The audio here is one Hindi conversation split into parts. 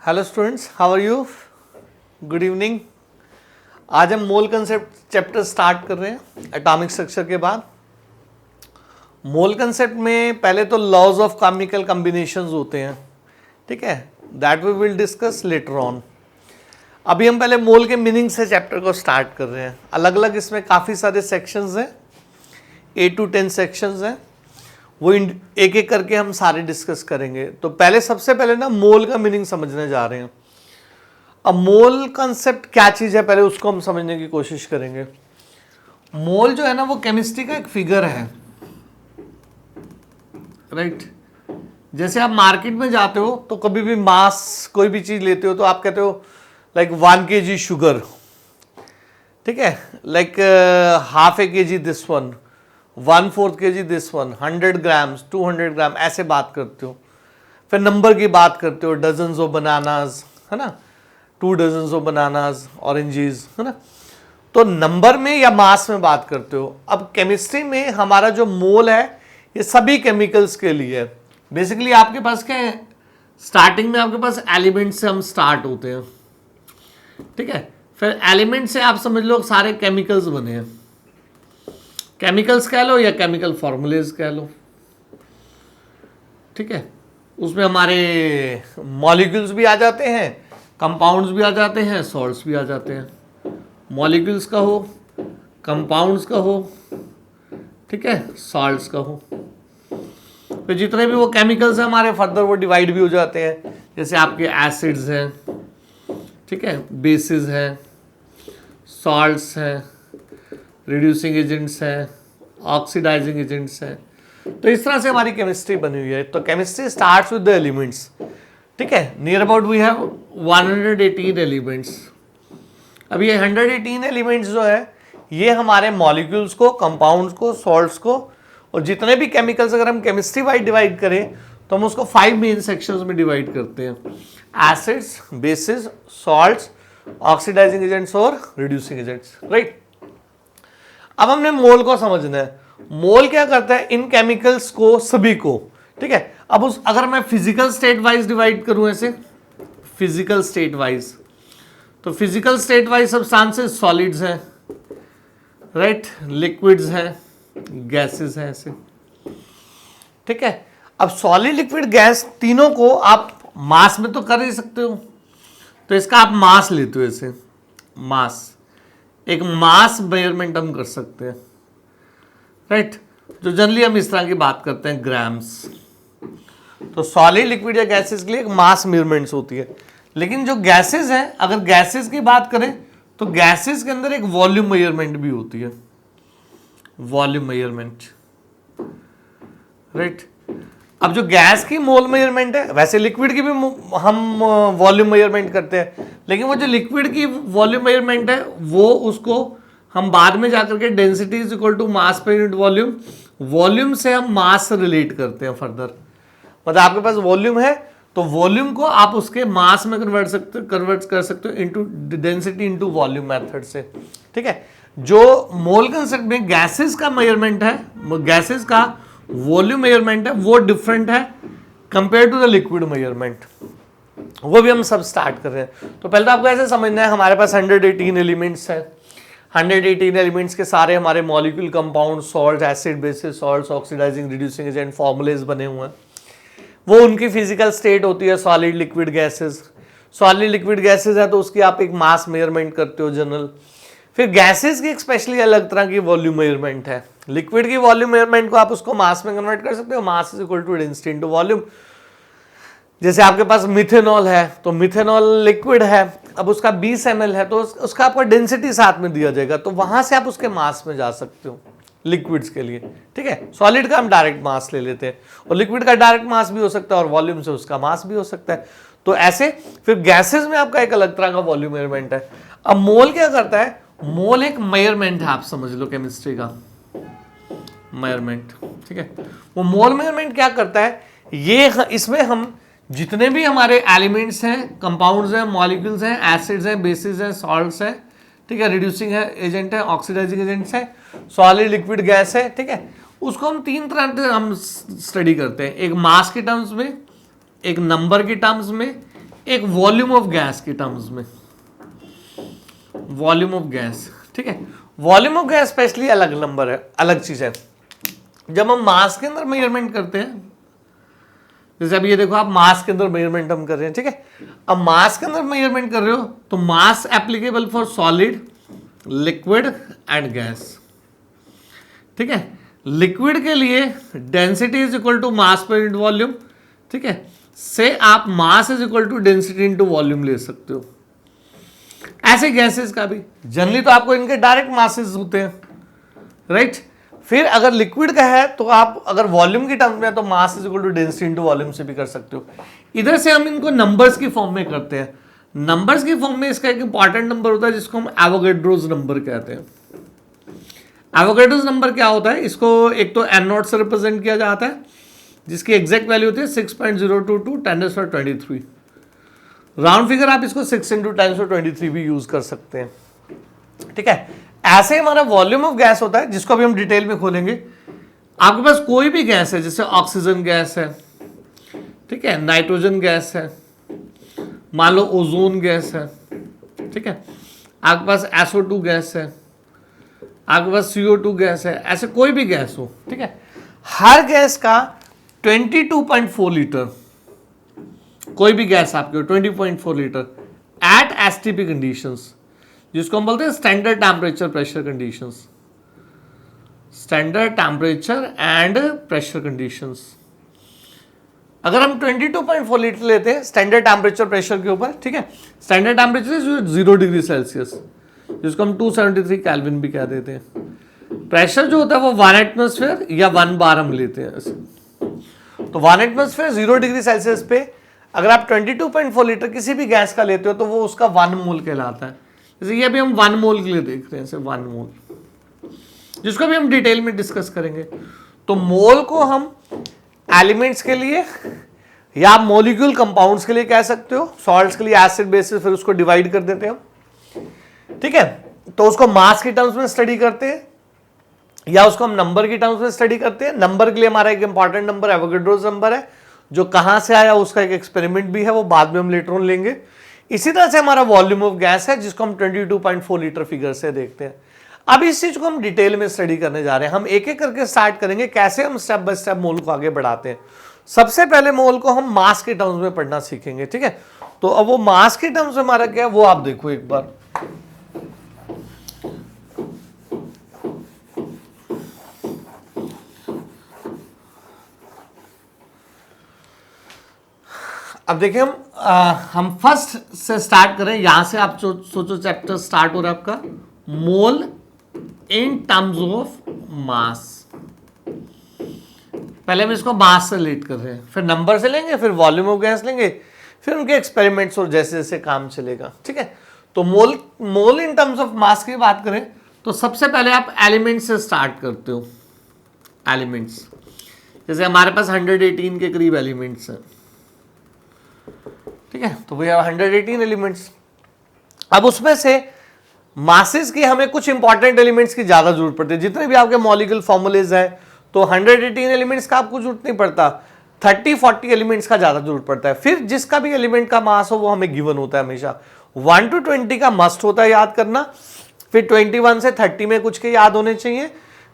Hello students, how are you? Good evening. आज हम मोल कंसेप्ट चैप्टर स्टार्ट कर रहे हैं एटॉमिक स्ट्रक्चर के बाद। मोल कंसेप्ट में पहले तो लॉज ऑफ केमिकल कॉम्बिनेशंस होते हैं, ठीक है, that we will discuss later on. अभी हम पहले मोल के मीनिंग से चैप्टर को स्टार्ट कर रहे हैं। अलग अलग इसमें काफ़ी सारे सेक्शंस हैं, 8 to 10 सेक्शंस हैं, वो एक एक करके हम सारे डिस्कस करेंगे। तो पहले सबसे पहले ना मोल का मीनिंग समझने जा रहे हैं। अब मोल कंसेप्ट क्या चीज़ है, पहले उसको हम समझने की कोशिश करेंगे। मोल जो है ना वो केमिस्ट्री का एक फिगर है, राइट। जैसे आप मार्केट में जाते हो तो कभी भी मास कोई भी चीज़ लेते हो तो आप कहते हो लाइक 1 kg शुगर, ठीक है, like half A kg this one, 1/4 kg this one, 100 grams, 200 ग्राम, ऐसे बात करते हो। फिर नंबर की बात करते हो, डजन्स ऑफ बनानाज, है ना, 2 डजन्स ऑफ बनानाज, ऑरेंजेस, है ना। तो नंबर में या मास में बात करते हो। अब केमिस्ट्री में हमारा जो मोल है ये सभी केमिकल्स के लिए है। बेसिकली आपके पास क्या है, स्टार्टिंग में आपके पास एलिमेंट से हम स्टार्ट होते हैं, ठीक है। फिर एलिमेंट से आप समझ लो सारे केमिकल्स बने हैं। केमिकल्स कह लो या केमिकल फॉर्मूलेज कह लो, ठीक है। उसमें हमारे मॉलिक्यूल्स भी आ जाते हैं, कंपाउंड्स भी आ जाते हैं, सॉल्ट्स भी आ जाते हैं। मॉलिक्यूल्स का हो, कंपाउंड्स का हो, ठीक है, सॉल्ट्स का हो। तो जितने भी वो केमिकल्स हैं हमारे फर्दर वो डिवाइड भी हो जाते हैं। जैसे आपके एसिड्स हैं, ठीक है, बेसिस हैं, सॉल्ट्स हैं, रिड्यूसिंग एजेंट्स हैं, ऑक्सीडाइजिंग एजेंट्स हैं। तो इस तरह से हमारी केमिस्ट्री बनी हुई है। तो chemistry starts with the elements, ठीक है। Near about we have 118 elements. अब ये 118 एलिमेंट्स जो है ये हमारे मॉलिक्यूल्स को, कंपाउंड्स को, सॉल्ट्स को और जितने भी केमिकल्स अगर हम केमिस्ट्री वाइज डिवाइड करें तो हम उसको 5 मेन सेक्शंस में डिवाइड करते हैं: acids, bases, salts, oxidizing agents और रिड्यूसिंग एजेंट्स, राइट। अब हमने मोल को समझना है। मोल क्या करता है, इन केमिकल्स को सभी को, ठीक है। अब उस अगर मैं फिजिकल स्टेट वाइज डिवाइड करूं ऐसे, फिजिकल स्टेट वाइज, तो physical state wise substances solids हैं, राइट, लिक्विड्स हैं, गैसेस हैं, ऐसे, ठीक है। अब सॉलिड, लिक्विड, गैस तीनों को आप मास में तो कर ही सकते हो, तो इसका आप मास लेते हो, ऐसे मास, एक मास मेजरमेंट हम कर सकते हैं, राइट। जो जनरली हम इस तरह की बात करते हैं ग्राम्स। तो सॉलिड, लिक्विड या गैसेस के लिए एक मास मेजरमेंट्स होती है। लेकिन जो गैसेस हैं, अगर गैसेस की बात करें तो गैसेस के अंदर एक वॉल्यूम मेजरमेंट भी होती है, वॉल्यूम मेजरमेंट, राइट। अब जो गैस की मोल मेजरमेंट है, वैसे लिक्विड की भी हम वॉल्यूम मेजरमेंट करते हैं, लेकिन वो जो लिक्विड की वॉल्यूम मेजरमेंट है वो उसको हम बाद में जाकर के density is equal to mass per unit volume, volume से हम मास से रिलेट करते हैं फर्दर। मतलब आपके पास वॉल्यूम है तो वॉल्यूम को आप उसके मास में कन्वर्ट कर सकते हो into density into volume method से, ठीक है। जो मोल कंसेप्ट में गैसेस का मेजरमेंट है, गैसेस का वॉल्यूम मेजरमेंट है, वो डिफरेंट है compare to the liquid measurement. वो भी हम सब स्टार्ट कर रहे हैं। तो पहले तो आपको ऐसे समझना है, हमारे पास 118 एलिमेंट्स हैं। 118 एलिमेंट्स के सारे हमारे molecule, compound, salt, acid, bases, salts, oxidizing, reducing agent, formulae बने हुए हैं। वो उनकी फिजिकल स्टेट होती है solid, liquid, gases. Solid, liquid, gases है तो उसकी आप एक मास मेजरमेंट करते हो जनरल। फिर गैसेस की एक स्पेशली अलग तरह की वॉल्यूम मेजरमेंट है। लिक्विड की वॉल्यूम मेजरमेंट को आप उसको मास में कन्वर्ट कर सकते हो, mass is equal to density into volume. जैसे आपके पास मिथेनॉल है तो मिथेनॉल लिक्विड है, अब उसका 20 ml है तो उसका आपका डेंसिटी साथ में दिया जाएगा, तो वहां से आप उसके मास में जा सकते हो लिक्विड्स के लिए, ठीक है। सॉलिड का हम डायरेक्ट मास ले लेते हैं और लिक्विड का डायरेक्ट मास भी हो सकता है और वॉल्यूम से उसका मास भी हो सकता है। तो ऐसे फिर गैसेस में आपका एक अलग तरह का वॉल्यूम मेजरमेंट है। अब मोल क्या करता है, मोल एक मेजरमेंट है, आप समझ लो केमिस्ट्री का मेजरमेंट, ठीक है। वो मोल मेजरमेंट क्या करता है, ये इसमें हम जितने भी हमारे एलिमेंट्स हैं, कंपाउंड्स हैं, मॉलिक्यूल्स हैं, एसिड्स हैं, बेसिस हैं, सॉल्ट्स हैं, ठीक है, रिड्यूसिंग है एजेंट है, ऑक्सीडाइजिंग एजेंट्स है, सॉलिड, लिक्विड, गैस है, ठीक है। उसको हम 3 तरह से हम स्टडी करते हैं, एक मास के टर्म्स में, एक नंबर के टर्म्स में, एक वॉल्यूम ऑफ गैस के टर्म्स में, वॉल्यूम ऑफ गैस, ठीक है। वॉल्यूम ऑफ गैस स्पेशली अलग नंबर है, अलग चीज है। जब हम मास के अंदर मेजरमेंट करते हैं, जैसे अब ये देखो आप मास के अंदर मेजरमेंट हम कर रहे हैं, ठीक है। अब मास के अंदर मेजरमेंट कर रहे हो तो mass applicable for solid, liquid and gas, ठीक है। लिक्विड के लिए density is equal to mass per unit volume, ठीक है। से आप mass is equal to density into volume ले सकते हो। ऐसे गैसेस का भी जनरली तो आपको इनके डायरेक्ट मासेस होते हैं, राइट। फिर अगर लिक्विड का है तो आप अगर वॉल्यूम की टर्म में तो mass is equal to density into volume से भी कर सकते हो। इधर से हम इनको नंबर्स की फॉर्म में करते हैं। नंबर्स की फॉर्म में इसका एक इंपॉर्टेंट नंबर होता है जिसको हम एवोगैड्रोस नंबर कहते हैं। एवोगैड्रोस नंबर क्या होता है, इसको एक तो n नॉट से रिप्रेजेंट किया जाता है जिसकी एग्जैक्ट वैल्यू होती है 6.022 10⁻23। राउंड फिगर आप इसको 6 × 10⁻23 भी यूज कर सकते हैं, ठीक है। ऐसे हमारा वॉल्यूम ऑफ गैस होता है जिसको अभी हम डिटेल में खोलेंगे। आपके पास कोई भी गैस है, जैसे ऑक्सीजन गैस है, ठीक है, नाइट्रोजन गैस है, मान लो ओजोन गैस है, ठीक है, आपके पास SO2 गैस है, आपके पास CO2 गैस है, ऐसे कोई भी गैस हो, ठीक है। हर गैस का 22.4 लीटर, कोई भी गैस आपके 20.4 लीटर एट एसटीपी कंडीशंस, जिसको हम बोलते हैं standard temperature pressure conditions, standard temperature and pressure conditions. अगर हम 22.4 लीटर लेते हैं स्टैंडर्ड टेम्परेचर प्रेशर के ऊपर, ठीक है, स्टैंडर्ड टेम्परेचर 0 डिग्री सेल्सियस, जिसको हम 273 केल्विन भी कह देते हैं। प्रेशर जो होता है वो 1 एटमॉस्फेयर या 1 बार हम लेते हैं ऐसे। तो 1 एटमॉस्फेयर 0 डिग्री सेल्सियस पे अगर आप 22.4 लीटर किसी भी गैस का लेते हो तो वो उसका 1 मोल कहलाता है। जैसे ये अभी हम 1 मोल के लिए देख रहे हैं, जैसे 1 मोल, जिसको भी हम डिटेल में डिस्कस करेंगे। तो मोल को हम एलिमेंट्स के लिए या मॉलिक्यूल कंपाउंड्स के लिए कह सकते हो, सॉल्ट्स के लिए एसिड बेसिस, फिर उसको डिवाइड कर देते हैं, ठीक है। तो उसको मास के टर्म्स में स्टडी करते हैं या उसको हम नंबर की टर्म्स में स्टडी करते हैं। नंबर के लिए हमारा एक इंपॉर्टेंट नंबर एवोगैड्रोस नंबर है, जो कहां से आया उसका एक एक्सपेरिमेंट भी है, वो बाद में हम लेटर ऑन लेंगे। इसी तरह से हमारा वॉल्यूम ऑफ गैस है जिसको हम 22.4 लीटर फिगर से देखते हैं। अब इस चीज को हम डिटेल में स्टडी करने जा रहे हैं। हम एक एक करके स्टार्ट करेंगे कैसे हम स्टेप बाय स्टेप मोल को आगे बढ़ाते हैं। सबसे पहले मोल को हम मास के टर्म्स में पढ़ना सीखेंगे, ठीक है। तो अब वो मास के टर्म्स में हमारा क्या है वो आप देखो एक बार। अब देखिए हम फर्स्ट से स्टार्ट करें, यहां से आप सोचो चैप्टर स्टार्ट हो रहा है आपका मोल इन टर्म्स ऑफ मास। पहले हम इसको मास से रिलेट कर रहे हैं, फिर नंबर से लेंगे, फिर वॉल्यूम ऑफ गैस लेंगे, फिर उनके एक्सपेरिमेंट्स और जैसे जैसे काम चलेगा, ठीक है। तो मोल इन टर्म्स ऑफ मास की बात करें तो सबसे पहले आप एलिमेंट्स से स्टार्ट करते हो। एलिमेंट्स जैसे हमारे पास 118 के करीब एलिमेंट्स हैं, ठीक है। तो वी हैव 118 एलिमेंट्स। अब उसमें से मासेस की हमें कुछ इंपॉर्टेंट एलिमेंट्स की ज्यादा जरूरत पड़ती है। जितने भी आपके मॉलिक्यूल फॉर्मूलेज हैं तो 118 एलिमेंट्स का आपको जरूरत नहीं पड़ता, 30-40 एलिमेंट्स का ज्यादा जरूरत पड़ता है। फिर जिसका भी एलिमेंट का मास हो वो हमें गिवन होता है हमेशा। 1 to 20 का मस्ट होता है याद करना, फिर 21 से 30 में कुछ के याद होने चाहिए,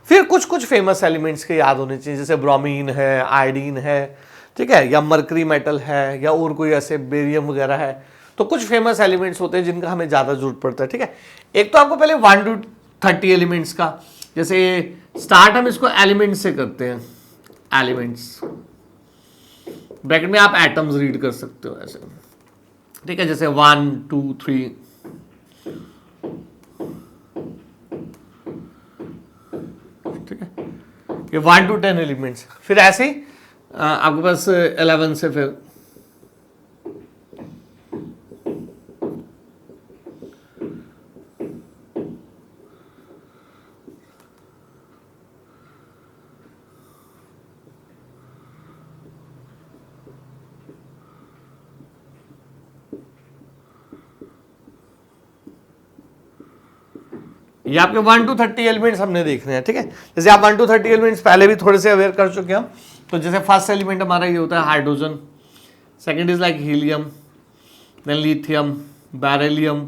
फिर कुछ फेमस एलिमेंट्स के याद होने चाहिए, जैसे ब्रोमीन है, आयोडीन है, ठीक है, या मरकरी मेटल है, या और कोई ऐसे बेरियम वगैरह है। तो कुछ फेमस एलिमेंट्स होते हैं जिनका हमें ज्यादा जरूरत पड़ता है, ठीक है। एक तो आपको पहले 1 to 30 एलिमेंट्स का, जैसे स्टार्ट हम इसको एलिमेंट से करते हैं। एलिमेंट्स ब्रैकेट में आप एटम्स रीड कर सकते हो ऐसे, ठीक है, जैसे 1 2 3, ठीक है, ये 1 to 10 एलिमेंट्स। फिर ऐसे ही आपके पास 11 से फिर ये आपके 1 to 30 एलिमेंट्स हमने देखने हैं, ठीक है। जैसे आप 1 to 30 एलिमेंट्स पहले भी थोड़े से अवेयर कर चुके हैं हम। तो जैसे फर्स्ट एलिमेंट हमारा ये होता है hydrogen, second is like helium, then lithium, beryllium,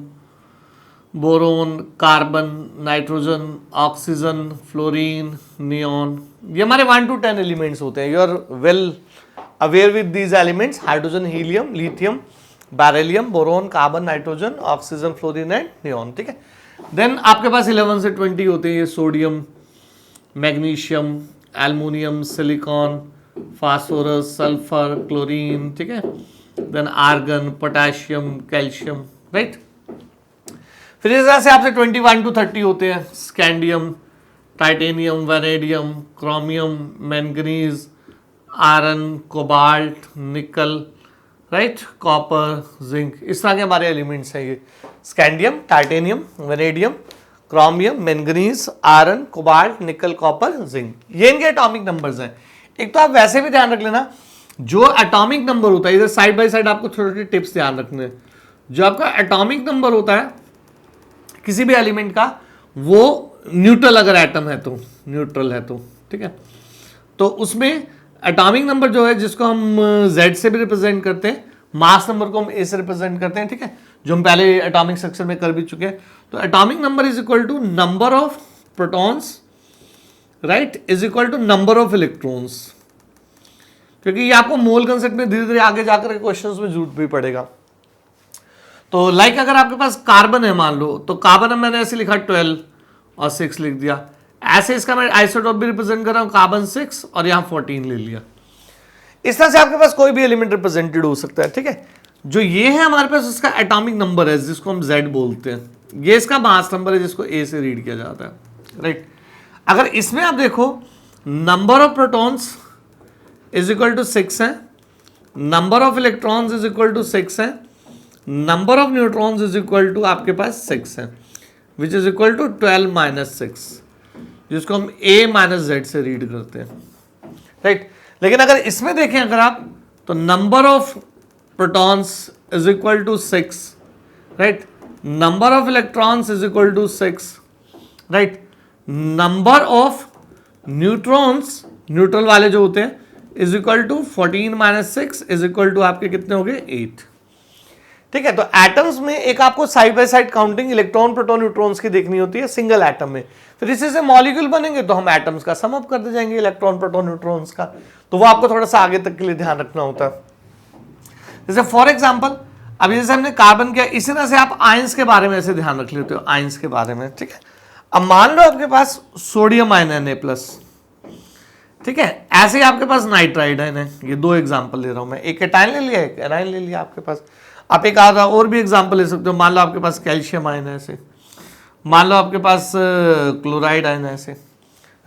boron, carbon, nitrogen, oxygen, fluorine, neon, ये हमारे 1 to 10 एलिमेंट्स होते हैं. You are well aware with these elements, hydrogen, helium, lithium, beryllium, boron, carbon, nitrogen, oxygen, fluorine and neon. ठीक है. देन आपके पास 11 से 20 होते हैं, ये sodium, magnesium, aluminium, silicon, phosphorus, sulphur, chlorine. ठीक है. Then argon, potassium, calcium. Right. फिर इस तरह से आपसे 21 to 30 होते हैं, scandium, titanium, vanadium, chromium, manganese, iron, cobalt, निकल, राइट, कॉपर, जिंक. इस तरह के हमारे एलिमेंट्स हैं ये. Scandium, titanium, vanadium, chromium, manganese, iron, cobalt, निकल, कॉपर, जिंक. ये इनके एटॉमिक नंबर्स हैं. एक तो आप वैसे भी ध्यान रख लेना, जो एटॉमिक नंबर होता है, इधर साइड बाय साइड आपको छोटे छोटे टिप्स ध्यान रखने हैं. जो आपका एटॉमिक नंबर होता है किसी भी एलिमेंट का, वो न्यूट्रल अगर एटम है तो, न्यूट्रल है तो, ठीक है, तो उसमें एटॉमिक नंबर जो है, जिसको हम Z से भी रिप्रेजेंट करते हैं, मास नंबर को हम A से रिप्रेजेंट करते हैं. ठीक है, जो हम पहले एटॉमिक स्ट्रक्चर में कर भी चुके हैं. तो atomic number is equal to number of protons, right, is equal to number of electrons. क्योंकि ये आपको मोल कंसेप्ट में धीरे धीरे आगे जाकर क्वेश्चंस में जरूरत भी पड़ेगा. तो लाइक अगर आपके पास कार्बन है मान लो, तो कार्बन मैंने ऐसे लिखा 12 और 6 लिख दिया. ऐसे इसका मैं आइसोटोप भी रिप्रेजेंट कर रहा हूं, कार्बन 6 और यहां 14 ले लिया. इस तरह से आपके पास कोई भी एलिमेंट रिप्रेजेंटेड हो सकता है. ठीक है. जो ये है हमारे पास उसका एटॉमिक नंबर है, जिसको हम Z बोलते हैं. ये इसका मास नंबर है, जिसको A से रीड किया जाता है. राइट. अगर इसमें आप देखो, number of protons is equal to 6 है, number of electrons is equal to 6 है, number of neutrons is equal to आपके पास 6 है, which is equal to 12 minus 6, जिसको हम A माइनस Z से रीड करते हैं. राइट. लेकिन अगर इसमें देखें अगर आप, तो number of protons is equal to 6, right, number of electrons is equal to 6, right, number of neutrons, neutral वाले जो होते हैं, is equal to 14 minus 6 is equal to आपके कितने हो गए 8. ठीक है. तो एटम्स में एक आपको side by side counting electron, proton, neutrons की देखनी होती है सिंगल एटम में. फिर इसी से मॉलिक्यूल बनेंगे तो हम एटम्स का सम अप करते जाएंगे, इलेक्ट्रॉन, प्रोटॉन, न्यूट्रॉन्स का. तो वो आपको थोड़ा सा आगे तक के लिए ध्यान रखना होता है. जैसे फॉर एग्जाम्पल, अभी जैसे हमने कार्बन किया, इसी तरह से आप आयंस के बारे में ऐसे ध्यान रख लेते हो, आयंस के बारे में. ठीक है. अब मान लो आपके पास सोडियम आयन है Na+, ठीक है, ऐसे ही आपके पास नाइट्राइड आयन है. ये 2 एग्जाम्पल ले रहा हूं मैं, एक एटाइन ले लिया, एक एनाइन ले लिया आपके पास. आप एक आधा और भी एग्जाम्पल ले सकते हो. मान लो आपके पास कैल्शियम आयन है ऐसे, मान लो आपके पास क्लोराइड आयन है ऐसे.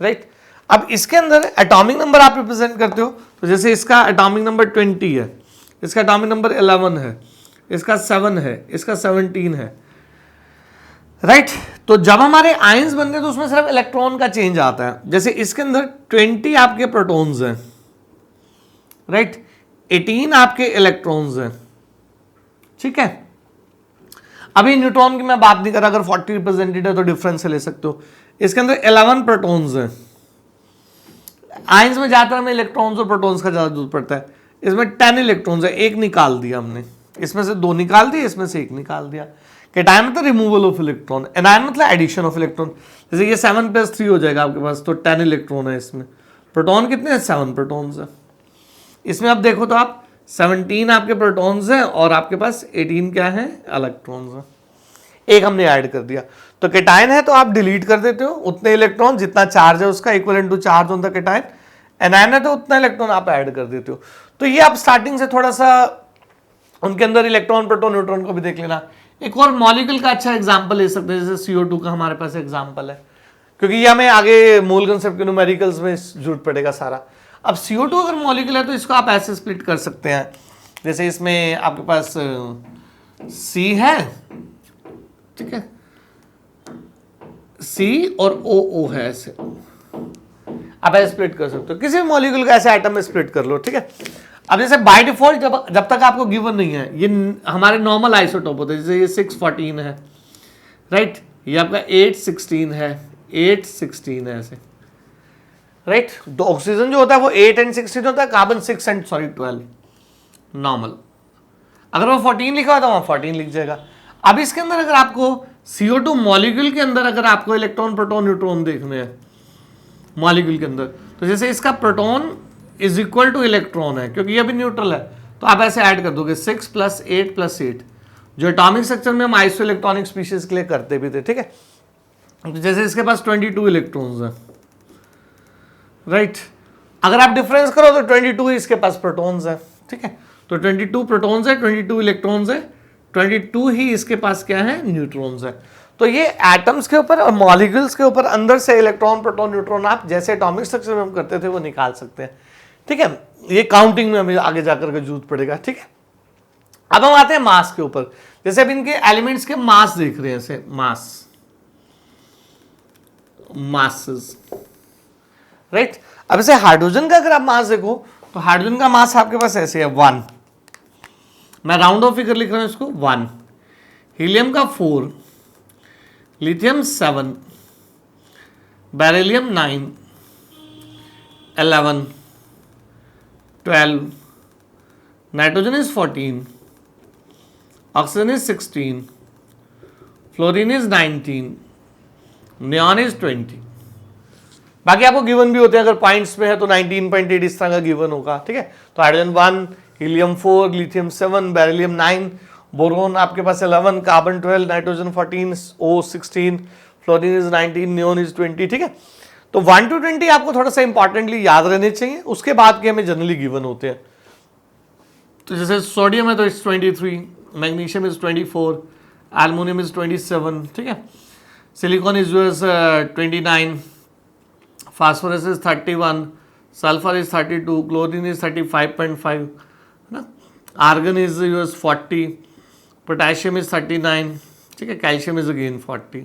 राइट. अब इसके अंदर एटॉमिक नंबर आप रिप्रेजेंट करते हो, तो जैसे इसका एटॉमिक नंबर 20 है, इसका एटॉमिक नंबर 11 है, इसका 7 है, इसका 17 है. राइट. तो जब हमारे आयंस बनते हैं तो उसमें सिर्फ इलेक्ट्रॉन का चेंज आता है. जैसे इसके अंदर 20 आपके प्रोटॉन्स हैं, राइट, 18 आपके इलेक्ट्रॉन्स हैं. ठीक है. अभी न्यूट्रॉन की मैं बात नहीं कर रहा, अगर 40 रिप्रेजेंटेड है तो डिफरेंस से ले सकते हो. इसके अंदर 11 प्रोटॉन्स हैं. आयंस में ज्यादातर हमें इलेक्ट्रॉन्स और प्रोटॉन्स का ज्यादा जरूरत पड़ता है. इसमें 10 इलेक्ट्रॉन्स है, एक निकाल दिया हमने, इसमें से 2 निकाल दिए, इसमें से 1 निकाल दिया. कैटायन मतलब रिमूवल ऑफ इलेक्ट्रॉन, एनायन मतलब एडिशन ऑफ इलेक्ट्रॉन. जैसे ये 7 + 3 हो जाएगा आपके पास, तो 10 इलेक्ट्रॉन है इसमें. प्रोटॉन कितने हैं? 7 प्रोटॉन्स है इसमें. आप देखो तो आप 17 आपके प्रोटॉन्स हैं और आपके पास 18 क्या है? इलेक्ट्रॉन्स हैं. एक हमने ऐड कर दिया. तो कैटायन है तो आप डिलीट कर देते हो उतने इलेक्ट्रॉन जितना चार्ज है उसका, equivalent to charge on the cation. Anion है तो उतना इलेक्ट्रॉन आप ऐड कर देते हो. तो ये आप स्टार्टिंग से थोड़ा सा उनके अंदर इलेक्ट्रॉन, प्रोटॉन, न्यूट्रॉन को भी देख लेना. एक और मॉलिक्यूल का अच्छा एग्जांपल ले सकते हैं, जैसे CO2 का हमारे पास एग्जांपल है, क्योंकि ये हमें आगे मोल कंसेप्ट के न्यूमेरिकल्स में जरूरत पड़ेगा सारा. अब CO2 अगर मॉलिक्यूल है तो इसको आप ऐसे स्प्लिट कर सकते हैं. जैसे इसमें आपके पास C है, ठीक है, C और OO है, ऐसे आप ऐसे स्प्लिट कर सकते हो. किसी भी मॉलिक्यूल का ऐसे एटम में स्प्लिट कर लो. ठीक है. अब जैसे बाय डिफॉल्ट जब तक आपको गिवन नहीं है, ये हमारे नॉर्मल आइसोटोप होते हैं. जैसे ये 614 है, राइट, ये आपका 816 है, 816 है ऐसे, राइट. तो ऑक्सीजन जो होता है वो 8 और 16 होता है, कार्बन 6 और 12 नॉर्मल. अगर वो 14 लिखा हुआ तो वहाँ 14 लिख जाएगा। अब इसके अंदर अगर आपको CO2 मॉलिक्यूल के अंदर अगर आपको इलेक्ट्रॉन प्रोटॉन न्यूट्रॉन देखने हैं मॉलिक्यूल के अंदर, तो जैसे इसका proton is equal two electron है, क्योंकि ये भी न्यूट्रल है, तो आप ऐसे ऐड कर दोगे 6 + 8 + 8, जो एटॉमिक स्ट्रक्चर में हम आइसो इलेक्ट्रॉनिक स्पीशीज के लिए करते भी थे, ठीक है। तो जैसे इसके पास 22 इलेक्ट्रॉन्स हैं, राइट। अगर आप डिफरेंस करो तो 22 इसके पास प्रोटॉन्स है, ठीक है। तो 22 प्रोटॉन्स है, 22 इलेक्ट्रॉन्स है, 22 ही इसके पास क्या है, न्यूट्रॉन्स है। तो ये एटम्स के ऊपर और मॉलिक्यूल्स के ऊपर अंदर से इलेक्ट्रॉन प्रोटॉन न्यूट्रॉन आप जैसे एटॉमिक स्ट्रक्चर में हम करते थे वो निकाल सकते हैं, ठीक है। ये काउंटिंग में हमें आगे जाकर के जरूरत पड़ेगा, ठीक है। अब हम आते हैं मास के ऊपर। जैसे अब इनके एलिमेंट्स के मास देख रहे हैं, ऐसे मासेस, राइट। अब ऐसे हाइड्रोजन का अगर आप मास देखो तो हाइड्रोजन का मास आपके पास ऐसे है 1, मैं राउंड ऑफ फिगर लिख रहा हूं इसको 1, हीलियम का 4, lithium 7, beryllium 9, 11, 12, nitrogen is 14, oxygen is 16, fluorine is 19, neon is 20। बाकी आपको गिवन भी होते हैं, अगर पॉइंट्स में है तो 19.8 इस तरह का गिवन होगा, ठीक है। तो hydrogen 1, helium 4, lithium 7, beryllium 9, boron आपके पास 11, carbon 12, nitrogen 14, O 16, fluorine is 19, neon is 20, ठीक है। तो 1 to 20 आपको थोड़ा सा इंपॉर्टेंटली याद रहने चाहिए, उसके बाद के हमें जनरली गिवन होते हैं। तो जैसे सोडियम है तो it's 23, magnesium is 24, aluminium is 27, ठीक है। Silicon is 29, phosphorus is 31, sulphur is 32, chlorine is 35.5, है ना। आर्गन इज 40, पोटेशियम इज 39, ठीक है। Calcium is again 40,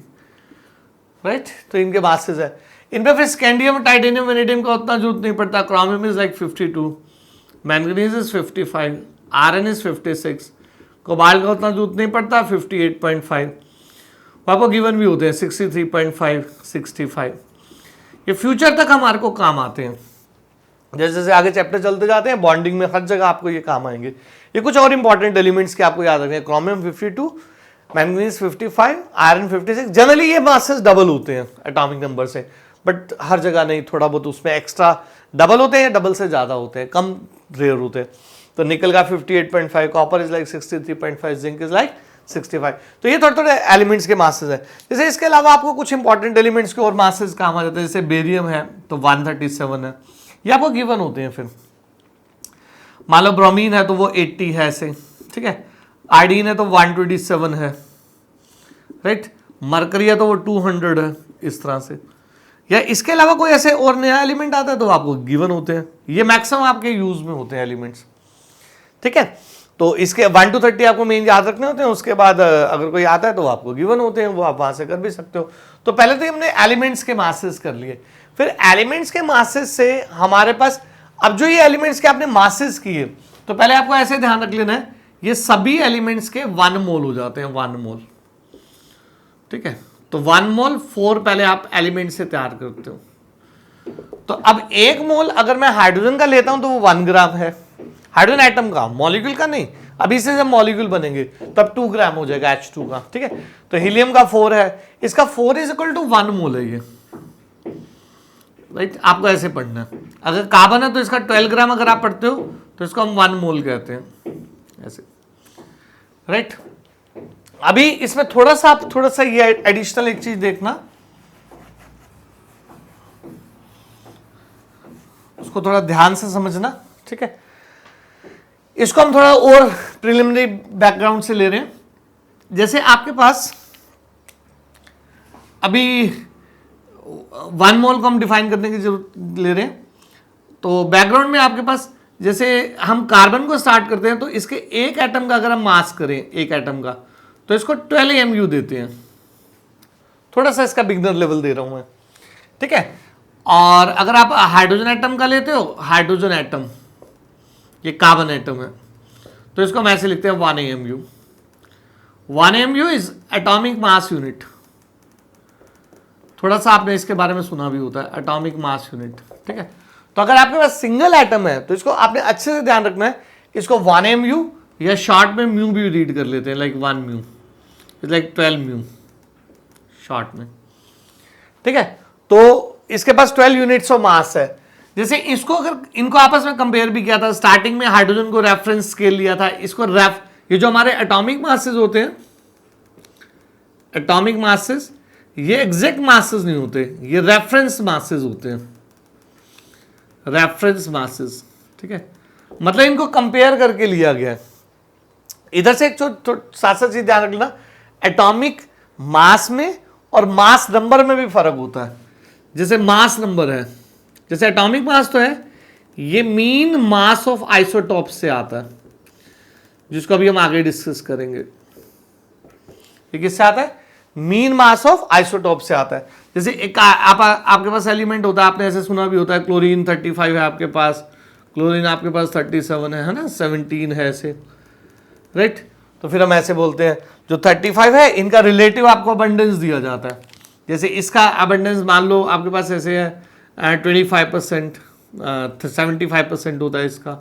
right. तो इनके मासेस है। इन पे फिर स्कैंडियम, टाइटेनियम, वेनेडियम का उतना जरूरत नहीं पड़ता। Chromium is like 52, manganese is 55, iron is 56, cobalt का उतना जरूरत नहीं पड़ता 58.5, आपको गिवन भी होते हैं 63.5, 65। ये फ्यूचर तक हमारे को काम आते हैं, जैसे जैसे आगे चैप्टर चलते जाते हैं बॉन्डिंग में हर जगह आपको ये काम आएंगे। ये कुछ और इंपॉर्टेंट एलिमेंट्स के आपको याद रखने हैं, क्रोमियम 52, मैंगनीज 55, आयरन 56। जनरली ये मासेस डबल होते हैं एटॉमिक नंबर से, बट हर जगह नहीं, थोड़ा बहुत उसमें एक्स्ट्रा डबल होते हैं, डबल से ज़्यादा होते हैं, कम रेयर होते हैं। तो निकल का 58.5, copper is like 63.5, zinc is like 65। तो ये थोड़े थोड़े एलिमेंट्स के मासेस है। जैसे इसके अलावा आपको कुछ इंपॉर्टेंट एलिमेंट्स के और मासेस काम आ जाते हैं, जैसे बेरियम है तो 137 है, ये आपको गिवन होते हैं। फिर मान लो ब्रोमीन है तो वो 80 है ऐसे, ठीक है। आयोडीन है तो 127 है, राइट। मरकरी है तो वो 200 है, इस तरह से। या इसके अलावा कोई ऐसे और नया एलिमेंट आता है तो आपको गिवन होते हैं। ये मैक्सिमम आपके यूज में होते हैं एलिमेंट्स, ठीक है। तो इसके 1 to 30 आपको मेन याद रखने होते हैं, उसके बाद अगर कोई आता है तो आपको गिवन होते हैं, वो आप वहां से कर भी सकते हो। तो पहले तो हमने एलिमेंट्स के मासेस कर लिए, फिर एलिमेंट्स के मासेस से हमारे पास अब जो ये एलिमेंट्स के आपने मासेस किए, तो पहले आपको ऐसे ध्यान रख लेना है, ये सभी एलिमेंट्स के 1 मोल हो जाते हैं, 1 मोल, ठीक है। तो 1 मोल 4 पहले आप एलिमेंट से तैयार करते हो। तो अब 1 मोल अगर मैं हाइड्रोजन का लेता हूं तो वो 1 ग्राम है, हाइड्रोजन एटम का, मॉलिक्यूल का नहीं। अभी से जब मॉलिक्यूल बनेंगे तब 2 ग्राम हो जाएगा H2 का, ठीक है। तो हीलियम का 4 है, इसका 4 इज इक्वल टू 1 मोल है ये, राइट। आपको ऐसे पढ़ना है। अगर कार्बन है तो इसका 12 ग्राम अगर आप पढ़ते हो तो इसको हम 1 मोल कहते हैं, ऐसे, राइट। अभी इसमें थोड़ा सा ये एडिशनल एक चीज देखना, उसको थोड़ा ध्यान से समझना, ठीक है। इसको हम थोड़ा और प्रिलिमिनरी बैकग्राउंड से ले रहे हैं। जैसे आपके पास अभी 1 मोल को हम डिफाइन करने की जरूरत ले रहे हैं, तो बैकग्राउंड में आपके पास जैसे हम कार्बन को स्टार्ट करते हैं तो इसके एक एटम का अगर हम मास करें, एक एटम का, तो इसको 12 mu देते हैं। थोड़ा सा इसका बिगनर लेवल दे रहा हूं मैं, ठीक है। और अगर आप हाइड्रोजन एटम का लेते हो, हाइड्रोजन एटम, ये कार्बन एटम है, तो इसको हम ऐसे लिखते हैं 1 AMU। 1 AMU is atomic mass unit. थोड़ा सा आपने इसके बारे में सुना भी होता है, एटॉमिक मास यूनिट, ठीक है। तो अगर आपके पास सिंगल एटम है तो इसको आपने अच्छे से ध्यान रखना है, इसको 1 AMU या शॉर्ट में म्यू भी रीड कर लेते हैं, like 1 mu is like 12 mu short में, ठीक है। तो इसके पास 12 यूनिट्स ऑफ मास है। जैसे इसको अगर इनको आपस में कंपेयर भी किया था, स्टार्टिंग में हाइड्रोजन को रेफरेंस स्केल लिया था, इसको ये जो हमारे एटॉमिक मासेस होते हैं, एटॉमिक मासेस, ये एग्जैक्ट मासेस नहीं होते, ये रेफरेंस मासेस होते हैं, रेफरेंस मासेस, ठीक है। मतलब इनको कंपेयर करके लिया गया है। इधर से एक साथ साथ चीज ध्यान रखना, एटॉमिक मास में और मास नंबर में भी फर्क होता है। जैसे मास नंबर है, जैसे एटॉमिक मास तो है, ये मीन मास ऑफ आइसोटॉप से आता है, जिसको अभी हम आगे डिस्कस करेंगे। ये किससे आता है? मीन मास ऑफ आइसोटॉप से आता है। जैसे एक आपके पास एलिमेंट होता है, आपने ऐसे सुना भी होता है, क्लोरीन 35 है आपके पास, क्लोरीन आपके पास 37 है ना, 17 है ऐसे, राइट। तो फिर हम ऐसे बोलते हैं जो 35 है इनका रिलेटिव आपको अबंडेंस दिया जाता है। जैसे इसका अबंडेंस मान लो आपके पास ऐसे है 25%, 75% होता है इसका,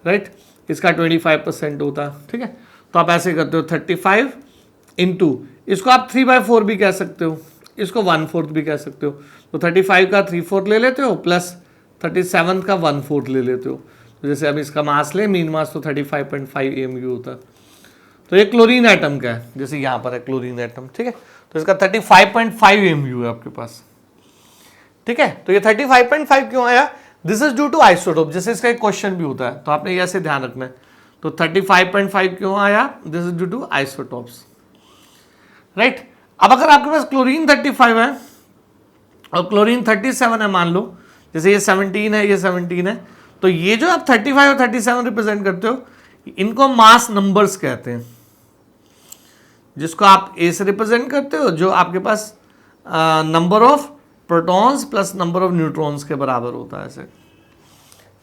राइट, इसका 25% होता है, ठीक है। तो आप ऐसे करते हो 35 इंटू, इसको आप 3/4 भी कह सकते हो, इसको 1/4 भी कह सकते हो। तो 35 का 3/4 ले लेते हो प्लस 37 का 1/4 ले लेते हो। तो जैसे अब इसका मास ले, मीन मास तो 35.5 AMU होता है। तो ये क्लोरीन एटम का है, जैसे यहाँ पर है क्लोरीन एटम, ठीक है। तो इसका 35.5 AMU है आपके पास, ठीक है। तो ये 35.5 क्यों आया? This is due to isotope. जैसे इसका एक क्वेश्चन भी होता है, तो आपने ऐसे ध्यान रखना है। तो 35.5 क्यों आया? This is due to isotopes, right. अब अगर आपके पास क्लोरीन 35 है और क्लोरीन 37 है मान लो, जैसे ये 17 है, ये 17 है, तो ये जो आप 35 और 37 रिप्रेजेंट करते हो, इनको मास नंबर्स कहते हैं, जिसको आप ए से रिप्रेजेंट करते हो, जो आपके पास number of protons plus number of neutrons के बराबर होता है ऐसे,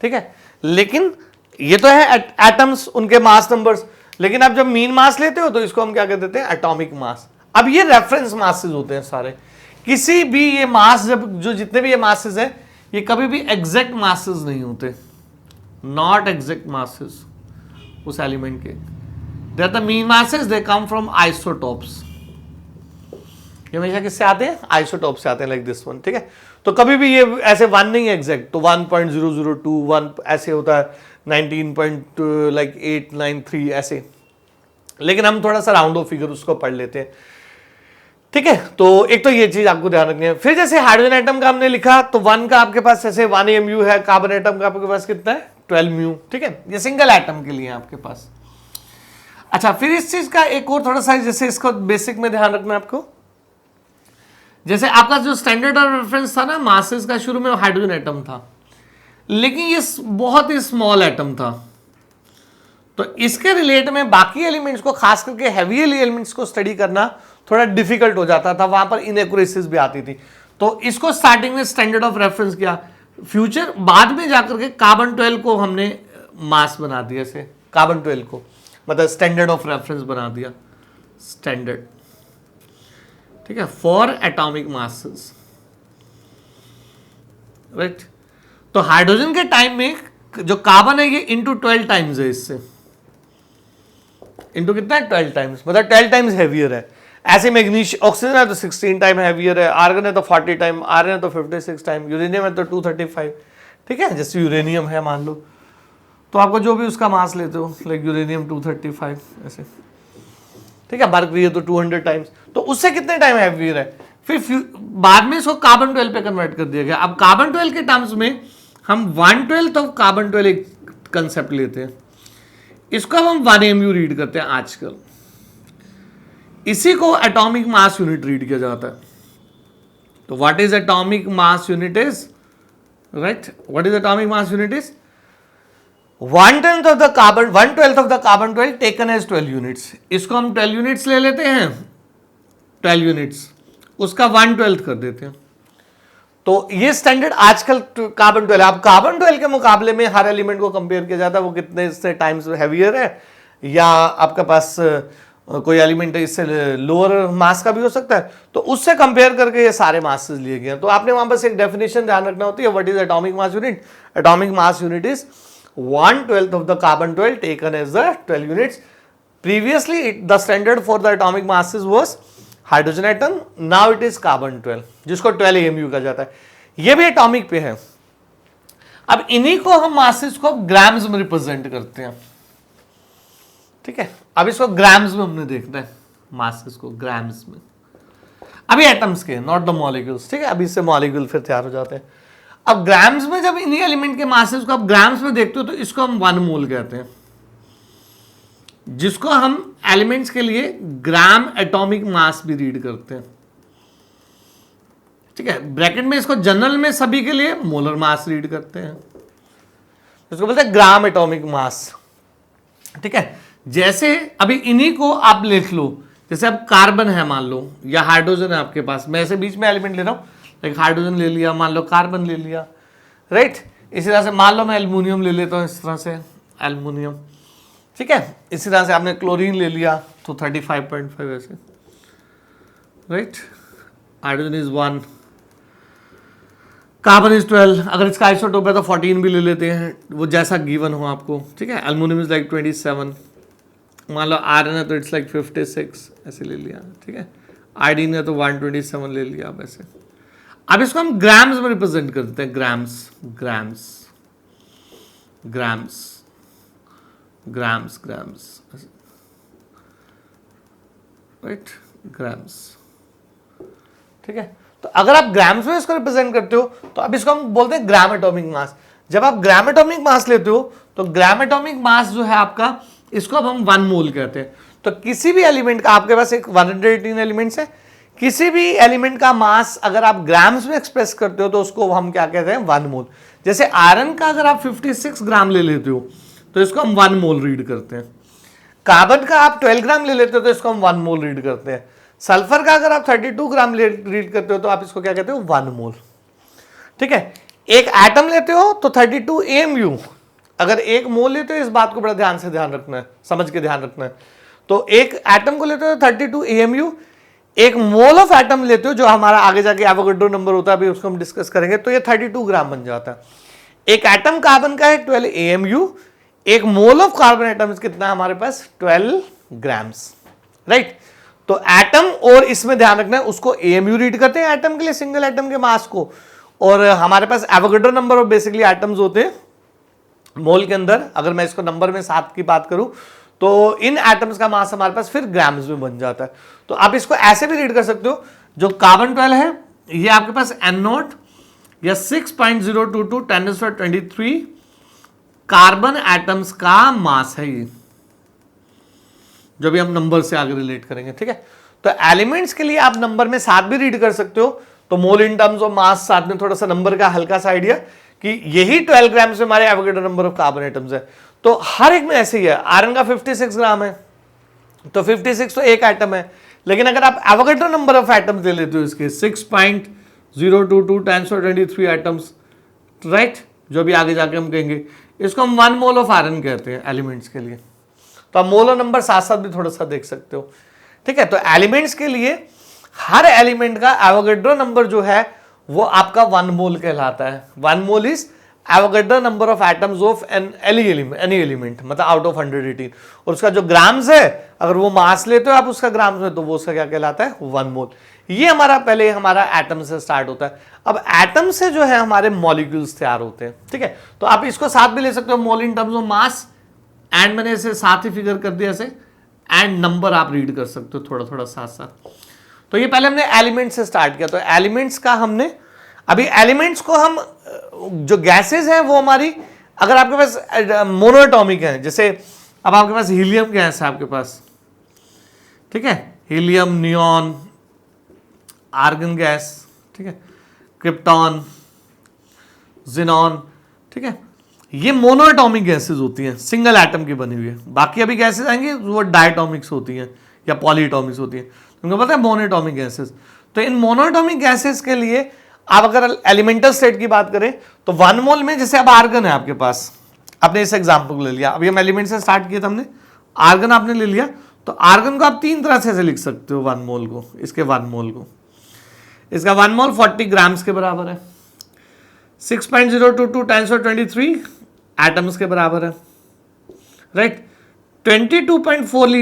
ठीक है। लेकिन ये तो है एटम्स, उनके मास नंबर्स, लेकिन आप जब मीन मास लेते हो तो इसको हम क्या कह देते हैं? Atomic mass. अब ये रेफरेंस मासेस होते हैं सारे, किसी भी ये मास, जब जो जितने भी ये मासेस हैं, ये कभी भी एग्जैक्ट मासेस नहीं होते, नॉट एग्जैक्ट मासेस उस एलिमेंट के। They are the mean masses, they come from isotopes. ये हमेशा किससे आते हैं? आइसोटॉप से आते हैं, लाइक दिस वन, ठीक है। तो कभी भी ये ऐसे 1 नहीं है एग्जैक्ट, तो 1.002 1 ऐसे होता है, 19.893 ऐसे, लेकिन हम थोड़ा सा राउंड ऑफ फिगर उसको पढ़ लेते हैं, ठीक है। तो एक तो ये चीज आपको ध्यान रखनी है। फिर जैसे हाइड्रोजन एटम का हमने लिखा, तो 1 का आपके पास ऐसे 1 AMU है, कार्बन एटम का आपके पास कितना है? 12 म्यू, ठीक है। ये सिंगल एटम के लिए आपके पास। अच्छा, फिर इस चीज का एक और थोड़ा सा, जैसे इसको बेसिक में ध्यान रखना है आपको। जैसे आपका जो स्टैंडर्ड ऑफ रेफरेंस था ना मासेस का, शुरू में हाइड्रोजन एटम था, लेकिन ये बहुत ही स्मॉल एटम था, तो इसके रिलेट में बाकी एलिमेंट्स को, खास करके हैवी एलिमेंट्स को स्टडी करना थोड़ा डिफिकल्ट हो जाता था, वहां पर इनएक्यूरेसीज भी आती थी। तो इसको स्टार्टिंग में स्टैंडर्ड ऑफ रेफरेंस किया, फ्यूचर बाद में जाकर के कार्बन 12 को हमने मास बना दिया, से कार्बन 12 को मतलब स्टैंडर्ड ऑफ रेफरेंस बना दिया, स्टैंडर्ड, ठीक है, फॉर एटॉमिक मासेस, राइट। तो हाइड्रोजन के टाइम में जो कार्बन है ये इंटू 12 टाइम्स है, इससे इंटू कितना है? 12 टाइम्स, मतलब 12 टाइम्स हैवियर है। ऐसे मैग्नीशियम, ऑक्सीजन है तो 16 टाइम हैवियर है, आर्गन है तो 40 टाइम, आयरन है तो 56 टाइम, यूरेनियम है तो 235, ठीक है। जैसे यूरेनियम है मान लो, तो आपको जो भी उसका मास लेते हो, लाइक यूरेनियम 235 ऐसे, ठीक है। मरकरी है तो 200 टाइम्स, तो उससे कितने टाइम हैवियर है। फिर बाद में इसको कार्बन 12 पे कन्वर्ट कर दिया गया। अब कार्बन 12 के टर्म्स में हम 1/12 ऑफ कार्बन 12 एक कंसेप्ट लेते हैं, इसको हम 1 AMU रीड करते हैं आजकल। इसी को एटॉमिक मास यूनिट रीड किया जाता है। तो what is atomic mass unit is, right, what is atomic mass unit is 1/10 of the carbon, 1/12 of the carbon 12 taken as 12 units। इसको हम 12 यूनिट्स ले लेते हैं, 12 यूनिट्स, उसका 1/12 कर देते हैं। तो ये स्टैंडर्ड आजकल कार्बन 12। अब कार्बन 12 के मुकाबले में हर एलिमेंट को कंपेयर किया जाता है, वो कितने से टाइम्स हैवियर है, या आपके पास कोई एलिमेंट है इससे लोअर मास का भी हो सकता है, तो उससे कंपेयर करके ये सारे मासेस लिए गए हैं। तो आपने वहां बस एक डेफिनेशन ध्यान रखना होती है, what is atomic mass unit. Atomic mass unit is 1/12 of the carbon 12 taken as the 12 units. Previously the standard for the atomic masses was hydrogen atom, now it is carbon 12 जिसको 12 AMU कहा जाता है। ये भी एटॉमिक पे है। अब इन्हीं को हम मासेस को ग्राम्स में रिप्रेजेंट करते हैं, ठीक है। अब इसको ग्राम्स में हमने देखना है, मासेस को ग्राम्स में, अभी एटम्स के, नॉट द मॉलिक्यूल्स, ठीक है। अभी इससे मॉलिक्यूल फिर तैयार हो जाते हैं। अब ग्राम्स में जब इन्हीं एलिमेंट के मासेस को आप ग्राम्स में देखते हो तो इसको हम 1 मोल कहते हैं, जिसको हम एलिमेंट्स के लिए ग्राम एटॉमिक मास भी रीड करते हैं, ठीक है। ब्रैकेट में इसको जनरल में सभी के लिए मोलर मास रीड करते हैं, इसको बोलते हैं ग्राम एटॉमिक मास, ठीक है। जैसे अभी इन्हीं को आप लिख लो, जैसे अब कार्बन है मान लो, या हाइड्रोजन है आपके पास, मैं ऐसे बीच में एलिमेंट ले रहा हूं, लाइक हाइड्रोजन ले लिया, मान लो कार्बन ले लिया, राइट। इसी तरह से मान लो मैं एल्युमिनियम ले लेता हूं, इस तरह से एल्युमिनियम, ठीक है। इसी तरह से आपने क्लोरीन ले लिया तो 35.5 ऐसे, right. Hydrogen is 1, carbon is 12, अगर इसका आइसोटोप है तो 14 भी ले लेते हैं, वो जैसा गिवन हो आपको, ठीक है। एल्युमिनियम इज लाइक 27, मान लो आयरन है तो इट्स लाइक 56 ऐसे ले लिया, ठीक है। आयोडीन है तो 127 ले लिया आप ऐसे। अब इसको हम ग्राम्स में रिप्रेजेंट करते हैं, grams grams grams grams grams, right, grams, ठीक है। तो अगर आप ग्राम्स में इसको रिप्रेजेंट करते हो तो अब इसको हम बोलते हैं ग्राम एटॉमिक मास। जब आप ग्राम एटॉमिक मास लेते हो तो ग्राम एटॉमिक मास जो है आपका, इसको अब हम 1 मोल कहते हैं। तो किसी भी एलिमेंट का, आपके पास एक 118 एलिमेंट्स है, किसी भी एलिमेंट का मास अगर आप ग्राम्स में एक्सप्रेस करते हो तो उसको हम क्या कहते हैं, 1 मोल। जैसे आयरन का अगर आप 56 ग्राम ले लेते हो तो इसको हम 1 मोल रीड करते हैं। कार्बन का आप 12 ग्राम ले लेते हो तो इसको हम 1 मोल रीड करते हैं। सल्फर का अगर आप 32 ग्राम रीड करते हो तो आप इसको क्या कहते हो, 1 मोल, ठीक है। एक एटम लेते हो तो 32 AMU, अगर 1 मोल लेते हो, इस बात को बड़ा ध्यान से ध्यान रखना है, समझ के ध्यान रखना है। तो एक एटम को लेते हो 32 AMU, एक मोल ऑफ एटम लेते हो जो हमारा आगे जाके एवोगाड्रो नंबर होता है, अभी उसको हम डिस्कस करेंगे, तो ये 32 ग्राम बन जाता है। एक एटम कार्बन का है 12 AMU, एक मोल ऑफ कार्बन एटम कितना है हमारे पास, 12 ग्राम्स, राइट। तो एटम, और इसमें ध्यान रखना है, उसको AMU रीड करते हैं एटम के लिए, सिंगल एटम के मास को, और हमारे पास Avogadro number of basically atoms होते हैं मोल के अंदर। अगर मैं इसको नंबर में 7 की बात करूं तो इन एटम्स का मास हमारे पास फिर ग्राम्स में बन जाता है। तो आप इसको ऐसे भी रीड कर सकते हो, जो कार्बन 12 है ये आपके पास N0 या 6.022 10⁻23 कार्बन एटम्स का मास है, ये जो भी हम नंबर से आगे रिलेट करेंगे, ठीक है। तो एलिमेंट्स के लिए आप नंबर में 7 भी रीड कर सकते हो, तो मोल इन टर्म्स ऑफ मास, साथ में थोड़ा सा नंबर का हल्का सा आइडिया कि यही 12 ग्राम से हमारे Avogadro number of carbon atoms है। तो हर एक में ऐसे ही है। आयरन का 56 ग्राम है तो 56 तो एक एटम है, लेकिन अगर आप एवोगाड्रो नंबर ऑफ एटम्स ले लेते हो इसके 6.022 10⁻23 एटम्स, राइट, जो भी आगे जाके हम कहेंगे, इसको हम 1 मोल ऑफ आयरन कहते हैं एलिमेंट्स के लिए। तो आप मोल और नंबर साथ साथ भी थोड़ा सा देख सकते हो, ठीक है। तो एलिमेंट्स के लिए हर एलिमेंट का एवोगाड्रो नंबर जो है वो आपका 1 मोल कहलाता है। 1 mole is Avogadro number of atoms of any element, मतलब आउट ऑफ 118। और उसका जो ग्राम्स है, अगर वो मास लेते हो आप उसका ग्राम्स में, तो वो उसका क्या कहलाता है, 1 मोल। ये हमारा पहले हमारा एटम से स्टार्ट होता है। अब एटम से जो है हमारे मॉलिक्यूल्स तैयार होते हैं, ठीक है। तो आप इसको साथ भी ले सकते हो, mole in terms of mass, and मैंने इसे साथ ही फिगर कर दिया ऐसे, एंड नंबर आप रीड कर सकते हो थोड़ा थोड़ा साथ साथ। तो ये पहले हमने एलिमेंट से स्टार्ट किया। तो एलिमेंट्स का हमने, अभी एलिमेंट्स को हम, जो गैसेस हैं वो हमारी, अगर आपके पास मोनोएटॉमिक है, जैसे अब आपके पास हीलियम गैस है आपके पास, ठीक है, हीलियम, नियॉन, आर्गन गैस, ठीक है, क्रिप्टॉन, जिनॉन, ठीक है, ये मोनोएटॉमिक गैसेस होती हैं, सिंगल एटम की बनी हुई है। बाकी अभी गैसेस आएंगे वो डायटॉमिक्स होती हैं या पॉलीटॉमिक्स होती हैं, तुमको पता है मोनोएटॉमिक गैसेस। तो इन मोनोएटॉमिक गैसेस के लिए आप अगर एलिमेंटल स्टेट की बात करें तो 1 मोल में, जैसे अब आर्गन है आपके पास, आपने इस एग्जाम्पल को ले लिया, अभी हम एलिमेंट से स्टार्ट किया था हमने, आर्गन आपने ले लिया, तो आर्गन को आप 3 तरह से लिख सकते हो 1 मोल को, इसके 1 मोल को, इसका 1 मोल 40 ग्राम्स के बराबर है। 6.022 10⁻23 एटम्स के बराबर है, राइट। 22.4 लीटर